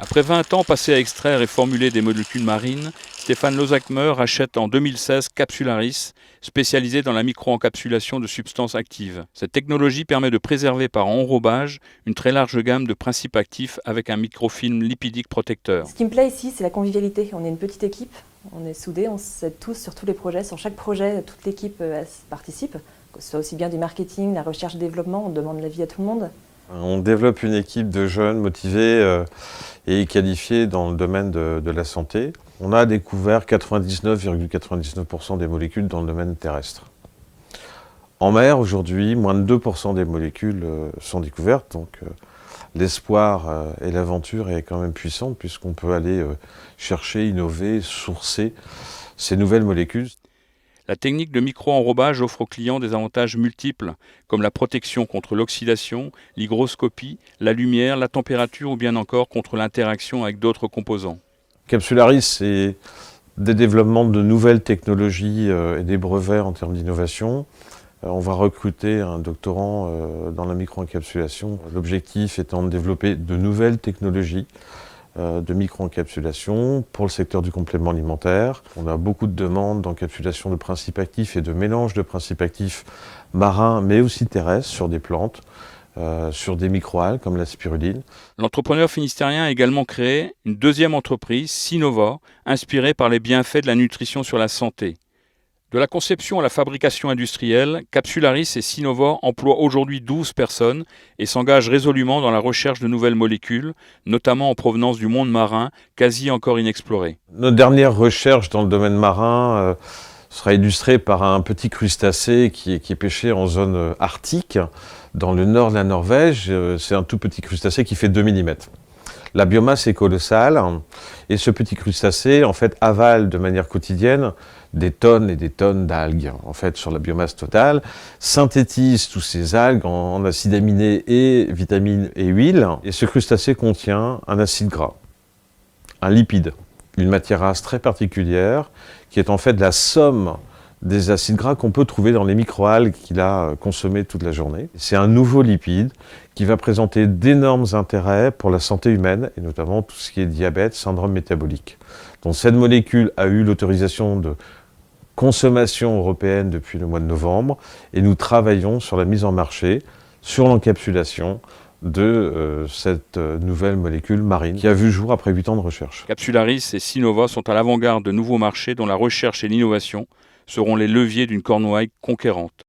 Après 20 ans passés à extraire et formuler des molécules marines, Stéphane Lozachmer rachète en 2016 Capsularis, spécialisé dans la micro-encapsulation de substances actives. Cette technologie permet de préserver par enrobage une très large gamme de principes actifs avec un microfilm lipidique protecteur. Ce qui me plaît ici, c'est la convivialité. On est une petite équipe, on est soudés, on s'aide tous sur tous les projets. Sur chaque projet, toute l'équipe participe, que ce soit aussi bien du marketing, la recherche et développement, on demande l'avis à tout le monde. On développe une équipe de jeunes motivés et qualifiés dans le domaine de la santé. On a découvert 99,99% des molécules dans le domaine terrestre. En mer, aujourd'hui, moins de 2% des molécules sont découvertes, donc l'espoir et l'aventure est quand même puissante puisqu'on peut aller chercher, innover, sourcer ces nouvelles molécules. La technique de micro-enrobage offre aux clients des avantages multiples, comme la protection contre l'oxydation, l'hygroscopie, la lumière, la température ou bien encore contre l'interaction avec d'autres composants. Capsularis, c'est des développements de nouvelles technologies et des brevets en termes d'innovation. On va recruter un doctorant dans la micro-encapsulation. L'objectif étant de développer de nouvelles technologies de micro-encapsulation pour le secteur du complément alimentaire. On a beaucoup de demandes d'encapsulation de principes actifs et de mélange de principes actifs marins mais aussi terrestres sur des plantes, sur des microalgues comme la spiruline. L'entrepreneur finistérien a également créé une deuxième entreprise, Sinova, inspirée par les bienfaits de la nutrition sur la santé. De la conception à la fabrication industrielle, Capsularis et Sinova emploient aujourd'hui 12 personnes et s'engagent résolument dans la recherche de nouvelles molécules, notamment en provenance du monde marin, quasi encore inexploré. Notre dernière recherche dans le domaine marin sera illustrée par un petit crustacé qui est pêché en zone arctique, dans le nord de la Norvège. C'est un tout petit crustacé qui fait 2 mm. La biomasse est colossale et ce petit crustacé en fait avale de manière quotidienne des tonnes et des tonnes d'algues en fait sur la biomasse totale, synthétise tous ces algues en acides aminés et vitamines et huiles, et ce crustacé contient un acide gras, un lipide, une matière grasse très particulière qui est en fait la somme des acides gras qu'on peut trouver dans les microalgues qu'il a consommées toute la journée. C'est un nouveau lipide qui va présenter d'énormes intérêts pour la santé humaine, et notamment tout ce qui est diabète, syndrome métabolique. Donc cette molécule a eu l'autorisation de consommation européenne depuis le mois de novembre, et nous travaillons sur la mise en marché, sur l'encapsulation de cette nouvelle molécule marine qui a vu le jour après 8 ans de recherche. Capsularis et Sinova sont à l'avant-garde de nouveaux marchés dont la recherche et l'innovation seront les leviers d'une Cornouailles conquérante.